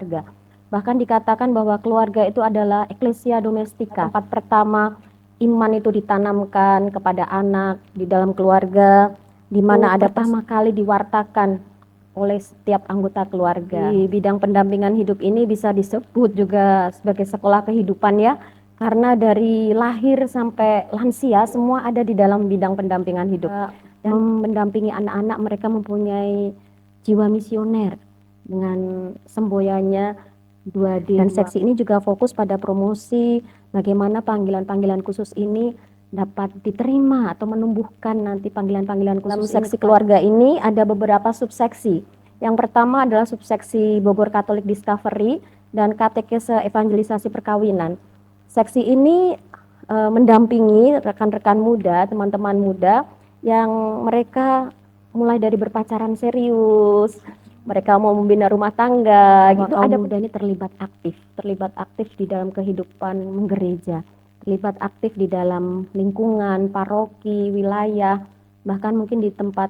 keluarga. Bahkan dikatakan bahwa keluarga itu adalah ecclesia domestica, tempat pertama iman itu ditanamkan kepada anak di dalam keluarga, di mana ada pertama kali diwartakan oleh setiap anggota keluarga. Di bidang pendampingan hidup ini bisa disebut juga sebagai sekolah kehidupan ya, karena dari lahir sampai lansia semua ada di dalam bidang pendampingan hidup. Dan mendampingi anak-anak, mereka mempunyai jiwa misioner dengan semboyannya 2D. Dan seksi ini juga fokus pada promosi bagaimana panggilan-panggilan khusus ini dapat diterima atau menumbuhkan nanti panggilan-panggilan khusus. Dalam seksi keluarga ini ada beberapa subseksi. Yang pertama adalah subseksi Bogor Catholic Discovery dan katekese evangelisasi perkawinan. Seksi ini mendampingi rekan-rekan muda, teman-teman muda yang mereka mulai dari berpacaran serius, mereka mau membina rumah tangga, gitu. Ada muda ini terlibat aktif di dalam kehidupan menggereja, terlibat aktif di dalam lingkungan, paroki, wilayah, bahkan mungkin di tempat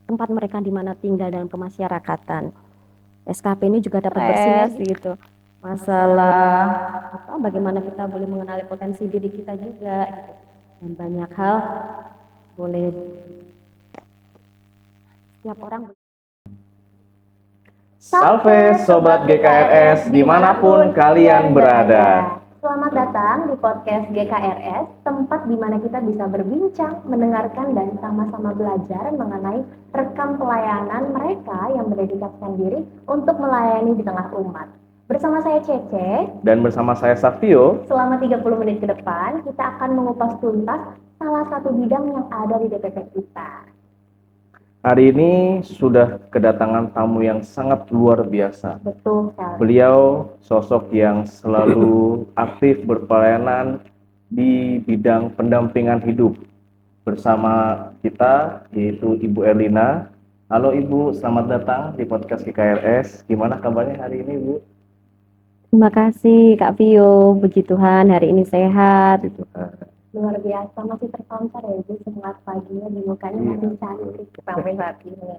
mereka di mana tinggal dalam kemasyarakatan. SKP ini juga dapat bersinergi gitu. Masalah bagaimana kita boleh mengenali potensi diri kita juga, gitu. Dan banyak hal boleh setiap orang. Salve Sobat GKRS dimanapun kalian berada. Selamat datang di podcast GKRS, tempat di mana kita bisa berbincang, mendengarkan, dan sama-sama belajar mengenai rekam pelayanan mereka yang mendedikasikan diri untuk melayani di tengah umat. Bersama saya Cece. Dan bersama saya Savio. Selama 30 menit ke depan, kita akan mengupas tuntas salah satu bidang yang ada di DPP kita. Hari ini sudah kedatangan tamu yang sangat luar biasa. Betul sekali. Beliau sosok yang selalu aktif berpelayanan di bidang pendampingan hidup bersama kita, yaitu Ibu Erlina. Halo Ibu, selamat datang di podcast GKRS. Gimana kabarnya hari ini, Bu? Terima kasih Kak Vio, puji Tuhan hari ini sehat. Luar biasa, masih terpancar ya Ibu, semangat paginya di mukanya masih cantik sampai saat ini.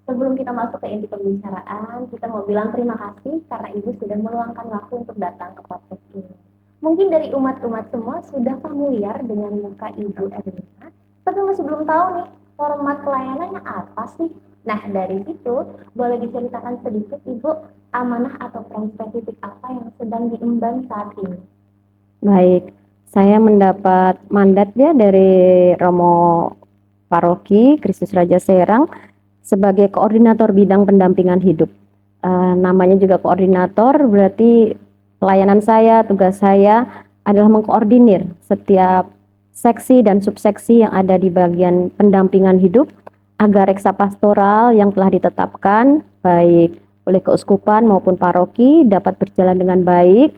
Sebelum kita masuk ke inti pembicaraan, kita mau bilang terima kasih karena Ibu sudah meluangkan waktu untuk datang ke podcast ini. Mungkin dari umat-umat semua sudah familiar dengan muka Ibu Erlina, tapi masih belum tahu nih format pelayanannya apa sih. Nah, dari situ boleh diceritakan sedikit Ibu, amanah atau peran spesifik apa yang sedang diemban saat ini? Baik, saya mendapat mandat ya dari Romo Paroki Kristus Raja Serang sebagai koordinator bidang pendampingan hidup. Namanya juga koordinator, berarti pelayanan saya, tugas saya adalah mengkoordinir setiap seksi dan subseksi yang ada di bagian pendampingan hidup agar reksa pastoral yang telah ditetapkan baik oleh keuskupan maupun paroki dapat berjalan dengan baik,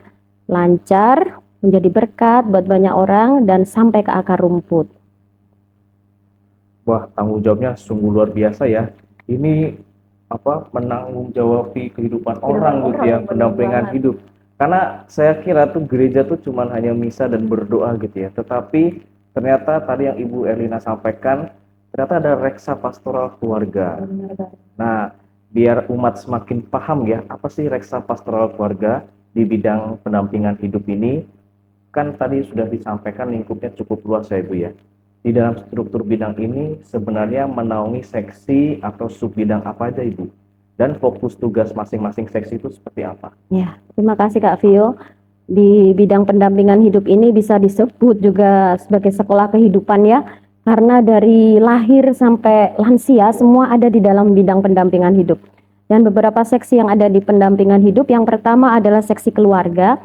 lancar, menjadi berkat buat banyak orang dan sampai ke akar rumput. Wah, tanggung jawabnya sungguh luar biasa ya. Ini menanggung jawab kehidupan orang gitu ya, pendampingan hidup. Karena saya kira tuh gereja tuh cuman hanya misa dan berdoa gitu ya. Tetapi ternyata tadi yang Ibu Erlina sampaikan, ternyata ada reksa pastoral keluarga. Nah, biar umat semakin paham ya, apa sih reksa pastoral keluarga di bidang pendampingan hidup ini. Kan tadi sudah disampaikan lingkupnya cukup luas ya Ibu ya. Di dalam struktur bidang ini sebenarnya menaungi seksi atau sub bidang apa aja Ibu? Dan fokus tugas masing-masing seksi itu seperti apa? Ya, terima kasih Kak Vio. Di bidang pendampingan hidup ini bisa disebut juga sebagai sekolah kehidupan ya. Karena dari lahir sampai lansia semua ada di dalam bidang pendampingan hidup. Dan beberapa seksi yang ada di pendampingan hidup, yang pertama adalah seksi keluarga.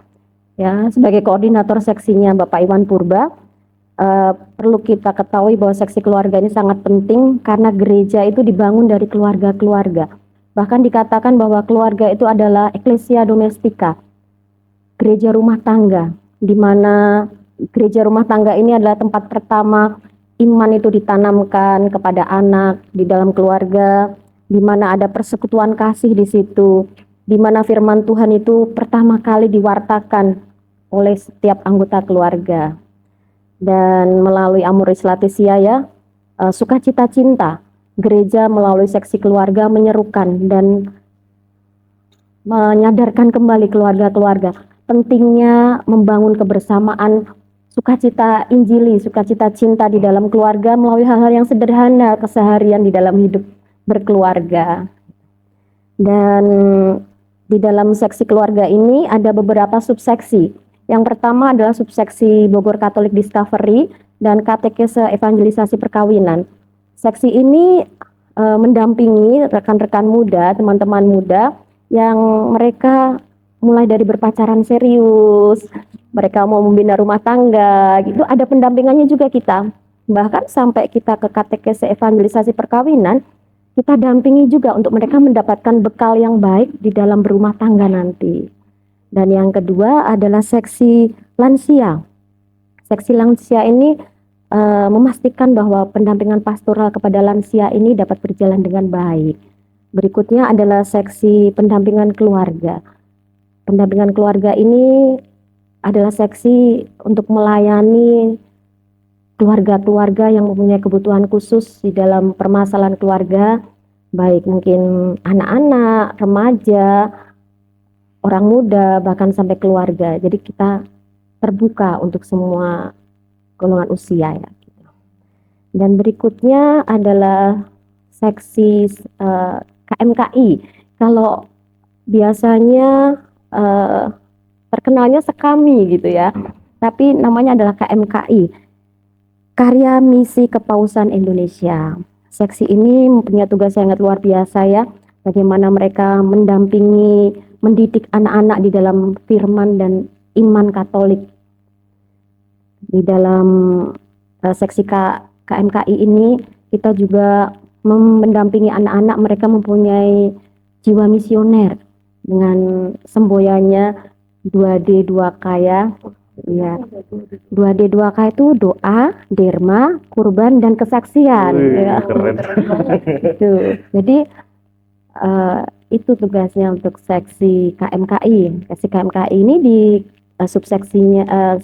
Ya, sebagai koordinator seksinya Bapak Iwan Purba, perlu kita ketahui bahwa seksi keluarga ini sangat penting karena gereja itu dibangun dari keluarga-keluarga. Bahkan dikatakan bahwa keluarga itu adalah ecclesia domestica, gereja rumah tangga, di mana gereja rumah tangga ini adalah tempat pertama iman itu ditanamkan kepada anak di dalam keluarga, di mana ada persekutuan kasih di situ, di mana firman Tuhan itu pertama kali diwartakan oleh setiap anggota keluarga. Dan melalui Amoris Laetitia ya, sukacita cinta, gereja melalui seksi keluarga menyerukan dan menyadarkan kembali keluarga-keluarga pentingnya membangun kebersamaan, sukacita Injili, sukacita cinta di dalam keluarga melalui hal-hal yang sederhana keseharian di dalam hidup berkeluarga. Dan di dalam seksi keluarga ini ada beberapa subseksi. Yang pertama adalah subseksi Bogor Catholic Discovery dan katekese evangelisasi perkawinan. Seksi ini mendampingi rekan-rekan muda, teman-teman muda yang mereka mulai dari berpacaran serius, mereka mau membina rumah tangga, gitu ada pendampingannya juga kita. Bahkan sampai kita ke katekese evangelisasi perkawinan, kita dampingi juga untuk mereka mendapatkan bekal yang baik di dalam berumah tangga nanti. Dan yang kedua adalah seksi lansia. Seksi lansia ini memastikan bahwa pendampingan pastoral kepada lansia ini dapat berjalan dengan baik. Berikutnya adalah seksi pendampingan keluarga. Pendampingan keluarga ini adalah seksi untuk melayani keluarga-keluarga yang mempunyai kebutuhan khusus di dalam permasalahan keluarga, baik mungkin anak-anak, remaja, orang muda, bahkan sampai keluarga. Jadi kita terbuka untuk semua golongan usia ya. Dan berikutnya adalah seksi KMKI. Kalau biasanya terkenalnya Sekami gitu ya, tapi namanya adalah KMKI, Karya Misi Kepausan Indonesia. Seksi ini mempunyai tugas sangat luar biasa ya, bagaimana mereka mendampingi, mendidik anak-anak di dalam firman dan iman Katolik. Di dalam seksi KMKI ini kita juga mendampingi anak-anak, mereka mempunyai jiwa misioner dengan semboyannya 2D 2K ya. Ya. 2D 2K itu doa, derma, kurban dan kesaksian. Wih, Ya. keren. Itu. Jadi itu tugasnya untuk seksi KMKI. Seksi KMKI ini di subseksinya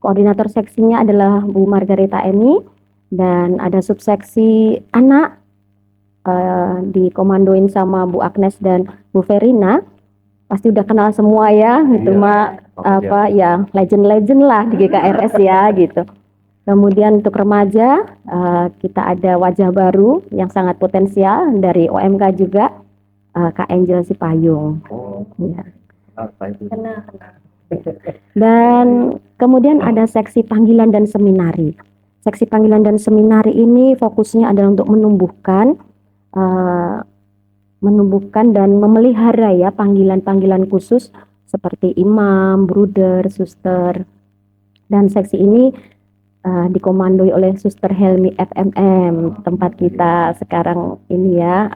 koordinator seksinya adalah Bu Margareta Eni, dan ada subseksi anak dikomandoin sama Bu Agnes dan Bu Verina. Pasti udah kenal semua ya, gitu Mak, apa ya legend-legend lah di GKRS ya gitu. Kemudian untuk remaja kita ada wajah baru yang sangat potensial dari OMK juga, Kak Angel Sipayung. Oh, Ya. apa itu? Kenal. Dan kemudian ada seksi panggilan dan seminari. Seksi panggilan dan seminari ini fokusnya adalah untuk menumbuhkan dan memelihara ya panggilan-panggilan khusus seperti imam, bruder, suster. Dan seksi ini dikomandoi oleh Suster Helmi FMM, tempat kita sekarang ini ya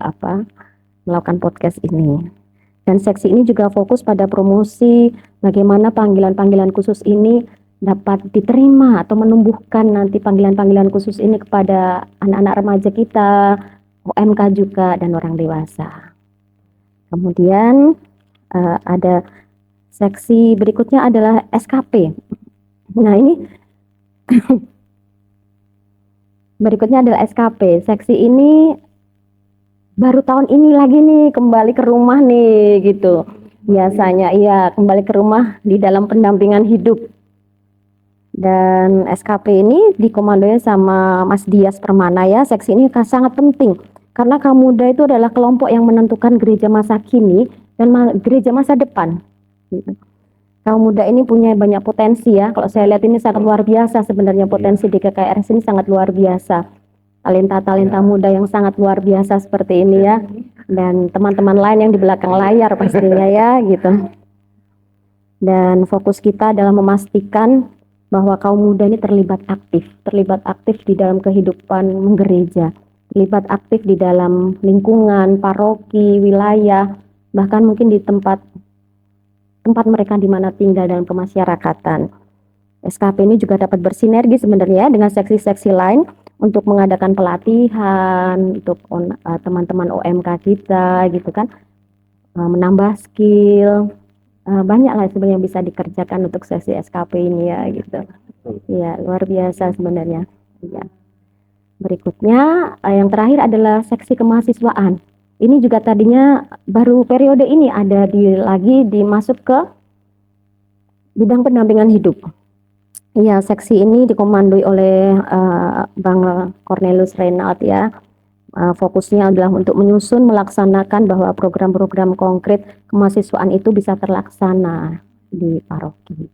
melakukan podcast ini. Dan seksi ini juga fokus pada promosi bagaimana panggilan-panggilan khusus ini dapat diterima atau menumbuhkan nanti panggilan-panggilan khusus ini kepada anak-anak remaja kita, OMK juga, dan orang dewasa. Kemudian ada seksi berikutnya adalah SKP. Nah ini berikutnya adalah SKP. Seksi ini baru tahun ini lagi nih kembali ke rumah nih gitu. Biasanya iya kembali ke rumah di dalam pendampingan hidup. Dan SKP ini dikomandoi sama Mas Dias Permana ya. Seksi ini sangat penting karena kaum muda itu adalah kelompok yang menentukan gereja masa kini dan gereja masa depan. Gitu. Kaum muda ini punya banyak potensi ya. Kalau saya lihat ini sangat luar biasa sebenarnya, potensi di GKRS ini sangat luar biasa. Talenta-talenta muda yang sangat luar biasa seperti ini ya, dan teman-teman lain yang di belakang layar pastinya ya gitu. Dan fokus kita adalah memastikan bahwa kaum muda ini terlibat aktif di dalam kehidupan menggereja, terlibat aktif di dalam lingkungan, paroki, wilayah, bahkan mungkin di tempat mereka di mana tinggal dalam kemasyarakatan. SKP ini juga dapat bersinergi sebenarnya dengan seksi-seksi lain untuk mengadakan pelatihan untuk teman-teman OMK kita gitu kan, menambah skill, banyak lah sebenarnya yang bisa dikerjakan untuk sesi SKP ini ya gitu. Ya luar biasa sebenarnya. Ya. Berikutnya yang terakhir adalah seksi kemahasiswaan. ini juga tadinya baru periode ini ada lagi dimasuk ke bidang pendampingan hidup. Iya, seksi ini dikomandoi oleh Bang Cornelius Reynald ya. Fokusnya adalah untuk menyusun, melaksanakan bahwa program-program konkret kemahasiswaan itu bisa terlaksana di paroki.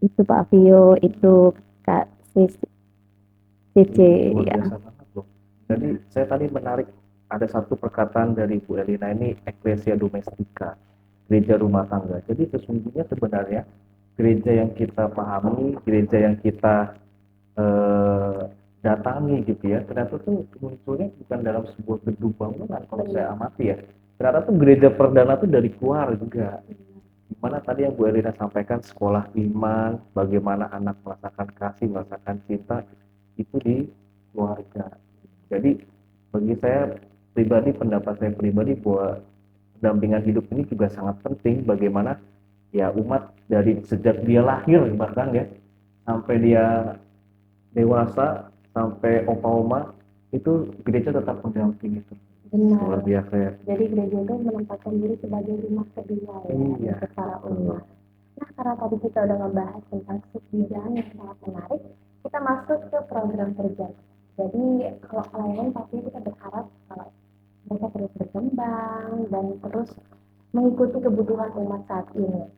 Itu Pak Vio, itu Kak Cici Luar ya. biasa banget loh. Jadi saya tadi menarik ada satu perkataan dari Bu Elina ini, Ecclesia Domestica, gereja rumah tangga. Jadi sesungguhnya sebenarnya gereja yang kita pahami, gereja yang kita datangi gitu ya, ternyata tuh munculnya bukan dalam sebuah gedung bangunan kalau saya amati ya. Ternyata tuh gereja perdana tuh dari keluarga. Dimana tadi yang Bu Elina sampaikan, sekolah iman, bagaimana anak merasakan kasih, merasakan cinta, itu di keluarga. Jadi bagi saya pribadi, pendapat saya pribadi bahwa pendampingan hidup ini juga sangat penting, bagaimana ya umat dari sejak dia lahir bahkan ya sampai dia dewasa, sampai opa-oma, itu gereja tetap mendampingi itu. Luar Benar. biasa ya. Jadi gereja itu menempatkan diri sebagai rumah kedua ya Iya. untuk para umat. Nah, karena tadi kita udah ngebahas tentang bidang yang sangat menarik, kita masuk ke program kerja. Jadi kalau pelayanan pastinya kita berharap mereka terus berkembang dan terus mengikuti kebutuhan umat saat ini.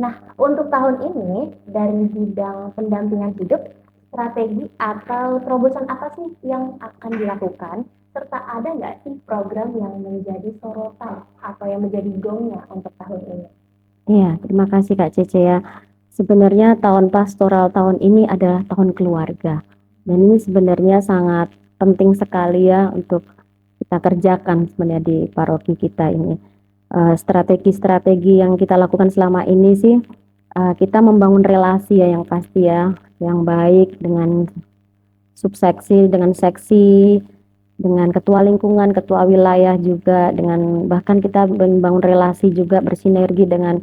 Nah, untuk tahun ini dari bidang pendampingan hidup, strategi atau terobosan apa sih yang akan dilakukan? Serta ada nggak sih program yang menjadi sorotan atau yang menjadi gongnya untuk tahun ini? Iya, terima kasih Kak Cece ya. Sebenarnya tahun pastoral tahun ini adalah tahun keluarga. Dan ini sebenarnya sangat penting sekali ya untuk kita kerjakan sebenarnya di paroki kita ini. Strategi-strategi yang kita lakukan selama ini sih, kita membangun relasi ya yang pasti ya, yang baik dengan subseksi, dengan seksi, dengan ketua lingkungan, ketua wilayah juga, dengan bahkan kita membangun relasi juga bersinergi dengan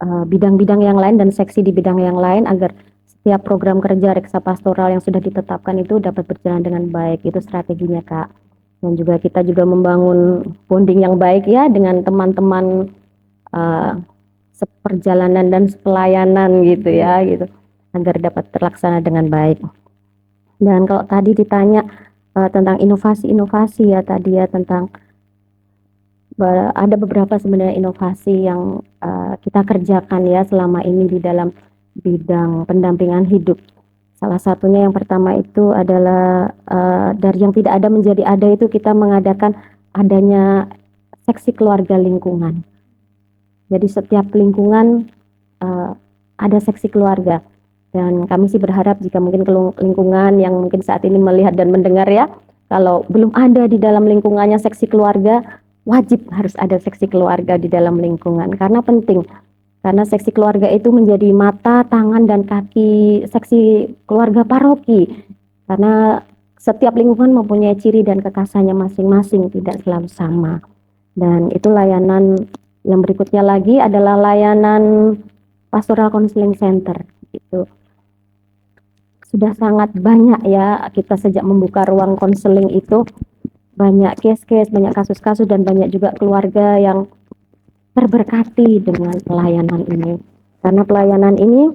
bidang-bidang yang lain dan seksi di bidang yang lain agar setiap program kerja reksa pastoral yang sudah ditetapkan itu dapat berjalan dengan baik. Itu strateginya Kak. Dan juga kita juga membangun bonding yang baik ya dengan teman-teman seperjalanan dan pelayanan gitu ya gitu agar dapat terlaksana dengan baik. Dan kalau tadi ditanya tentang inovasi-inovasi ya tadi ya tentang ada beberapa sebenarnya inovasi yang kita kerjakan ya selama ini di dalam bidang pendampingan hidup. Salah satunya yang pertama itu adalah dari yang tidak ada menjadi ada itu kita mengadakan adanya seksi keluarga lingkungan. Jadi setiap lingkungan ada seksi keluarga dan kami sih berharap jika mungkin lingkungan yang mungkin saat ini melihat dan mendengar ya, kalau belum ada di dalam lingkungannya seksi keluarga, wajib harus ada seksi keluarga di dalam lingkungan karena penting. Karena seksi keluarga itu menjadi mata, tangan, dan kaki seksi keluarga paroki. Karena setiap lingkungan mempunyai ciri dan kekhasannya masing-masing, tidak selalu sama. Dan itu layanan yang berikutnya lagi adalah layanan pastoral counseling center. Itu sudah sangat banyak ya kita sejak membuka ruang konseling itu, banyak case-case, banyak kasus-kasus, dan banyak juga keluarga yang terberkati dengan pelayanan ini. Karena pelayanan ini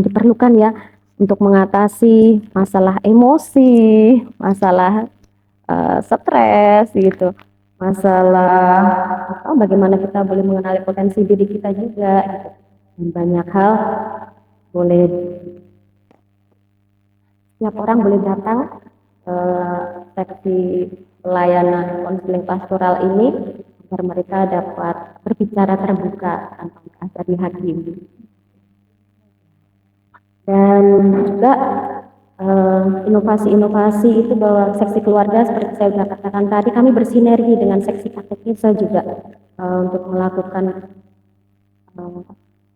diperlukan ya untuk mengatasi masalah emosi, masalah stres gitu, masalah bagaimana kita boleh mengenali potensi diri kita juga gitu. Dan banyak hal boleh setiap orang boleh datang seksi pelayanan konseling pastoral ini agar mereka dapat berbicara terbuka tanpa merasa dihakimi. Dan juga inovasi-inovasi itu bahwa seksi keluarga seperti saya sudah katakan tadi, kami bersinergi dengan seksi katekisa juga untuk melakukan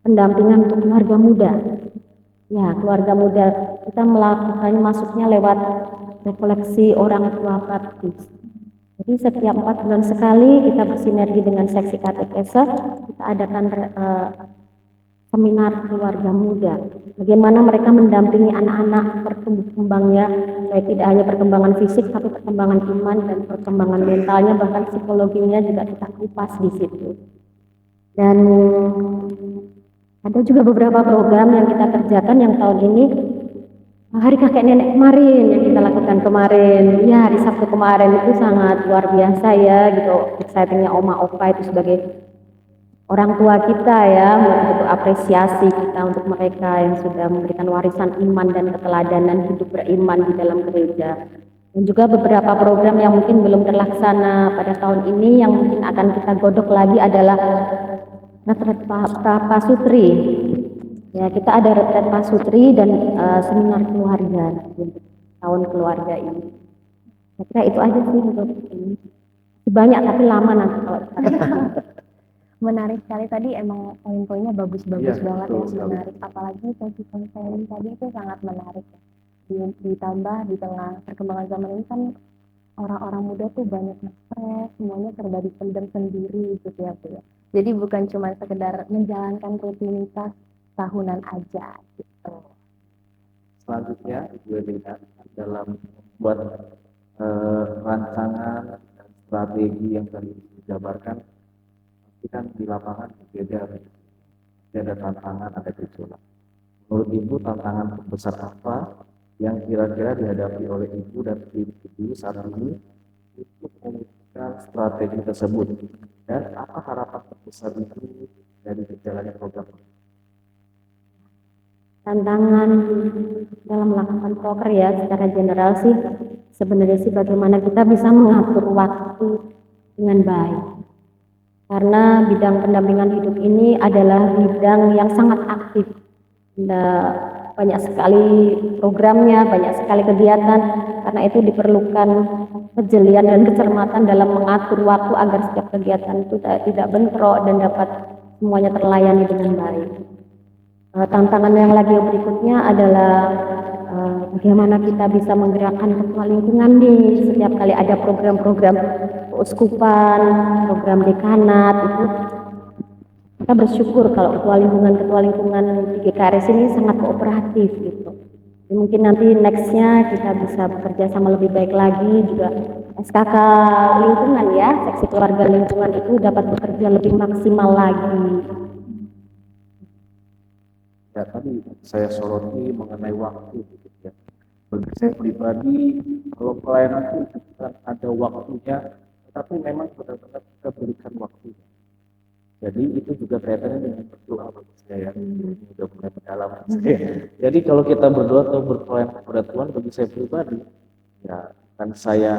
pendampingan untuk keluarga muda. Ya, keluarga muda kita melakukannya masuknya lewat rekoleksi orang tua baptis. Jadi setiap 4 bulan sekali kita bersinergi dengan seksi katekesa, kita adakan seminar keluarga muda. Bagaimana mereka mendampingi anak-anak bertumbuh kembangnya, baik tidak hanya perkembangan fisik, tapi perkembangan iman dan perkembangan mentalnya, bahkan psikologinya juga kita kupas di situ. Dan ada juga beberapa program yang kita kerjakan yang tahun ini, hari kakek nenek kemarin yang kita lakukan kemarin, ya hari Sabtu kemarin itu sangat luar biasa ya gitu, excitingnya Oma Opa itu sebagai orang tua kita ya, untuk apresiasi kita untuk mereka yang sudah memberikan warisan iman dan keteladanan hidup beriman di dalam gereja. Dan juga beberapa program yang mungkin belum terlaksana pada tahun ini yang mungkin akan kita godok lagi adalah retret Pasutri. Ya, kita ada retret Pasutri dan seminar keluarga untuk tahun keluarga ini. Saya kira itu aja sih untuk ini. Banyak tapi lama nanti kalau kita Menarik sekali tadi, emang poin-poinnya bagus-bagus Iya, banget betul ya, sekali. menarik. Apalagi sesi konseling tadi itu sangat menarik ya. Ditambah di tengah perkembangan zaman ini kan orang-orang muda tuh banyak stres, semuanya serba dipendam sendiri gitu ya Bu ya. Jadi bukan cuma sekedar menjalankan rutinitas tahunan aja gitu. Selanjutnya Ibu Elina dalam membuat rancangan dan strategi yang tadi dijabarkan, pasti kan di lapangan berbeda, ada tantangan, ada gejolak. Menurut Ibu tantangan terbesar apa yang kira-kira dihadapi oleh Ibu dan tim Ibu saat ini untuk mewujudkan strategi tersebut, dan apa harapan terbesar itu dari berjalannya program? tantangan dalam melakukan proker ya secara general sih sebenarnya sih bagaimana kita bisa mengatur waktu dengan baik, karena bidang pendampingan hidup ini adalah bidang yang sangat aktif. Banyak sekali programnya, banyak sekali kegiatan, karena itu diperlukan kejelian dan kecermatan dalam mengatur waktu agar setiap kegiatan itu tidak bentrok dan dapat semuanya terlayani dengan baik. Tantangan yang lagi berikutnya adalah bagaimana kita bisa menggerakkan ketua lingkungan nih setiap kali ada program-program keuskupan, program dekanat itu kita bersyukur kalau ketua lingkungan di GKRS ini sangat kooperatif gitu. Jadi mungkin nanti nextnya kita bisa bekerja sama lebih baik lagi, juga SKK lingkungan ya, seksi keluarga lingkungan itu dapat bekerja lebih maksimal lagi. Ya, tadi saya soroti mengenai waktu gitu ya. Bagi saya pribadi, kalau pelayanan itu bukan ada waktunya, tetapi memang benar-benar kita berikan waktunya. Jadi itu juga kaitannya dengan berdoa bagi saya. Ini udah mulai mendalam saya. Jadi kalau kita berdoa atau berpelayanan kepada Tuhan, bagi saya pribadi, ya kan saya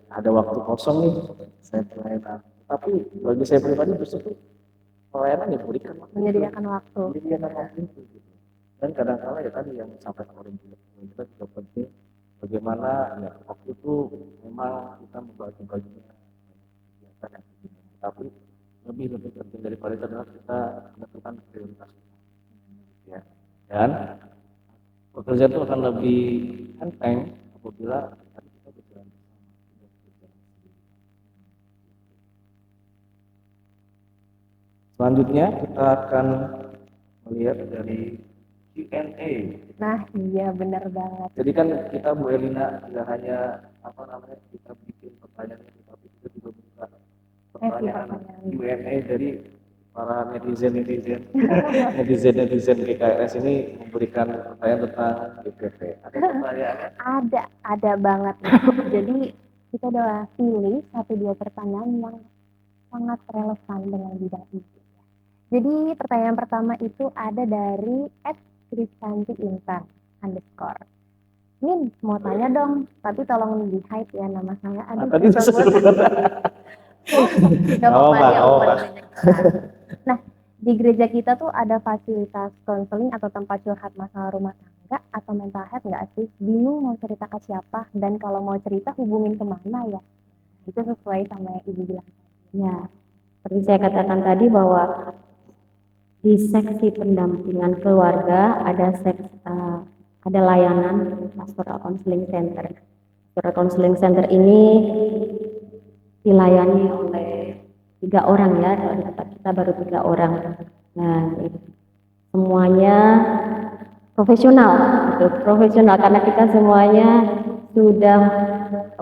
ada waktu kosong nih, saya pelayanan. Tapi bagi saya pribadi justru pelayanan yang berikan waktu. Menyediakan waktu. Menyediakan waktu itu. Dan kadang-kala ya tadi yang disampaikan oleh kita juga penting, bagaimana ya waktu itu memang kita membagi-baginya kegiatan yang begini. Tapi lebih penting daripada itu adalah kita menentukan prioritas ya. Dan pekerjaan itu akan lebih enteng apabila tadi kita berjalan bersama. Selanjutnya kita akan melihat dari Q&A. Nah iya benar banget. Jadi kan kita Bu Elina tidak hanya kita bikin pertanyaan, tapi kita juga buka pertanyaan Q&A dari para netizen GKRS ini memberikan pertanyaan tentang GPP. Ada pertanyaannya? Ada banget. Jadi kita udah pilih 1-2 pertanyaan yang sangat relevan dengan bidang itu. Jadi pertanyaan pertama itu ada dari @kristanti_intan_. Ini mau tanya dong, tapi tolong di hide ya nama saya. Tadi Nah, di gereja kita tuh ada fasilitas konseling atau tempat curhat masalah rumah tangga atau mental health nggak sih? Bingung mau cerita ke siapa, dan kalau mau cerita hubungin kemana ya? Itu sesuai sama yang Ibu bilang. Ya, seperti saya katakan tadi bahwa di seksi pendampingan keluarga ada layanan Pastoral Counseling Center. Pastoral Counseling Center ini dilayani oleh 3 orang ya, kalau di tempat kita baru 3 orang. Nah, semuanya profesional, gitu. Profesional karena kita semuanya sudah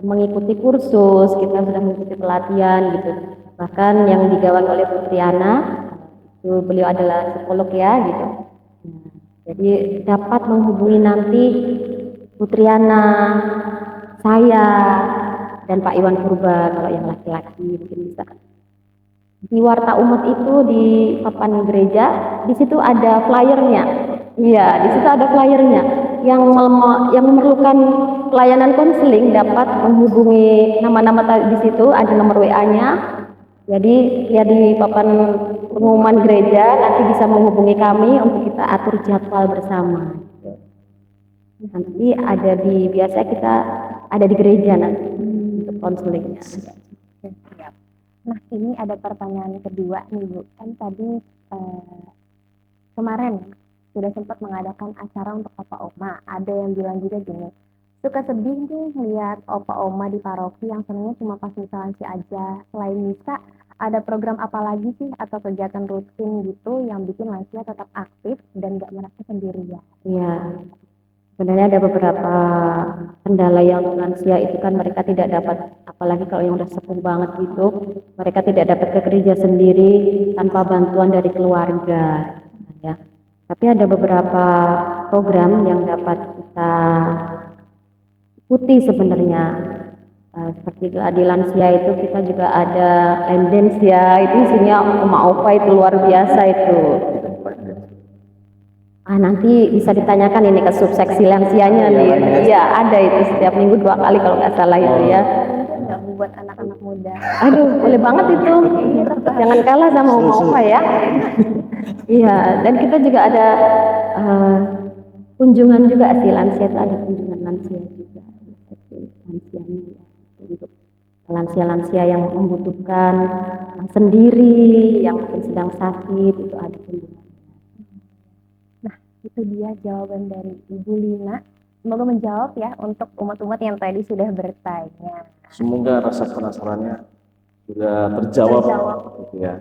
mengikuti kursus, kita sudah mengikuti pelatihan gitu. Bahkan yang digawan oleh Putri Ana itu beliau adalah psikolog ya gitu. Jadi dapat menghubungi nanti Putri Ana, saya, dan Pak Iwan Purba kalau yang laki-laki mungkin bisa. Di Warta Umat itu di papan gereja, di situ ada flyernya. Iya, di situ ada flyernya. Yang memerlukan pelayanan konseling dapat menghubungi nama-nama di situ, ada nomor WA-nya. Jadi ya di papan pengumuman gereja nanti bisa menghubungi kami untuk kita atur jadwal bersama. Nanti biasa kita ada di gereja nanti untuk konselingnya. Siap. Nah, ini ada pertanyaan kedua nih Bu. Kan tadi kemarin sudah sempat mengadakan acara untuk Opa Oma. Ada yang bilang juga gini, suka sedih nih lihat Opa Oma di paroki yang senangnya cuma pas misa lansia aja. Selain misa, ada program apa lagi sih atau kegiatan rutin gitu yang bikin lansia tetap aktif dan gak merasa sendirian? Iya, sebenarnya ada beberapa kendala yang lansia itu kan mereka tidak dapat, apalagi kalau yang udah sepuh banget gitu, mereka tidak dapat ke gereja sendiri tanpa bantuan dari keluarga, ya. Tapi ada beberapa program yang dapat kita ikuti sebenarnya. Seperti di lansia itu kita juga ada line dance ya, itu isinya Oma Opa itu luar biasa itu. Nanti bisa ditanyakan ini ke subseksi lansianya nih. Iya, ada itu setiap minggu 2 kali kalau nggak salah itu ya. Mungkin nggak buat anak-anak muda. Aduh, boleh banget itu. Jangan kalah sama Oma Opa ya. Iya, dan kita juga ada kunjungan juga sih lansia itu ada kunjungan lansia juga. Lansianya ya. Untuk lansia-lansia yang membutuhkan yang sendiri, yang mungkin sedang sakit itu ada kunjungan. Nah, itu dia jawaban dari Ibu Lina. Semoga menjawab ya untuk umat-umat yang tadi sudah bertanya. Semoga rasa penasarannya sudah terjawab. Gitu ya.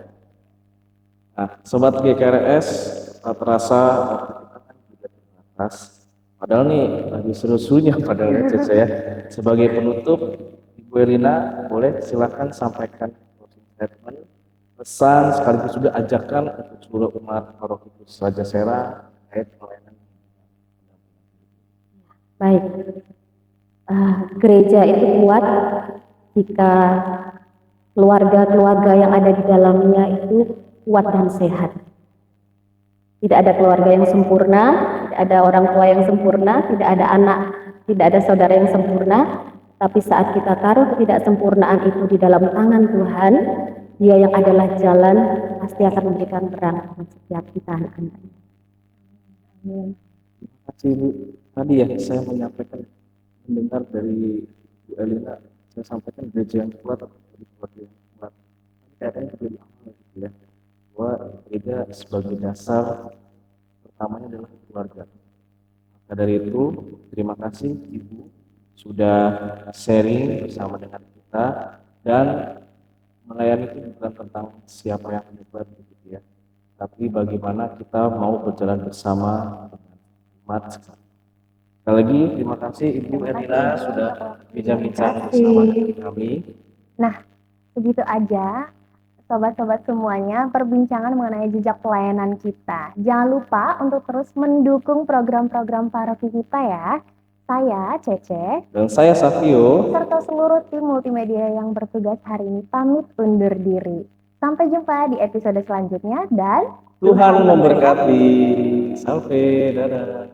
Nah, Sobat GKRS, tak terasa waktu kita kan juga terbatas. Padahal nih lagi seru-serunya padahal ya Cece ya. Sebagai penutup, Ibu Elina boleh silakan sampaikan closing statement, pesan sekaligus juga ajakan untuk seluruh umat Paroki Kudus Raja Sera terkait pelayanan. Baik, gereja itu kuat jika keluarga-keluarga yang ada di dalamnya itu kuat dan sehat. Tidak ada keluarga yang sempurna, tidak ada orang tua yang sempurna, tidak ada anak, tidak ada saudara yang sempurna. Tapi saat kita taruh ketidaksempurnaan itu di dalam tangan Tuhan, Dia yang adalah jalan pasti akan memberikan terang bagi setiap kita anak-anaknya. Amin. Terima kasih Bu. Tadi ya saya menyampaikan mendengar dari Bu Elina, saya sampaikan gereja yang kuat atau keluarga yang kuat. Kadang lebih awal gitu ya, bahwa gereja sebagai dasar pertamanya adalah keluarga. Maka dari itu terima kasih Ibu sudah sharing bersama dengan kita, dan melayani itu bukan tentang siapa yang hebat gitu ya, tapi bagaimana kita mau berjalan bersama dengan umat. Sekali lagi terima kasih Ibu Elina sudah bincang-bincang bersama kami. Nah, begitu aja sobat-sobat semuanya perbincangan mengenai jejak pelayanan kita. Jangan lupa untuk terus mendukung program-program paroki kita ya. Saya Cece Dan saya Savio serta seluruh tim multimedia yang bertugas hari ini pamit undur diri. Sampai jumpa di episode selanjutnya dan Tuhan memberkati. Sampai dadah.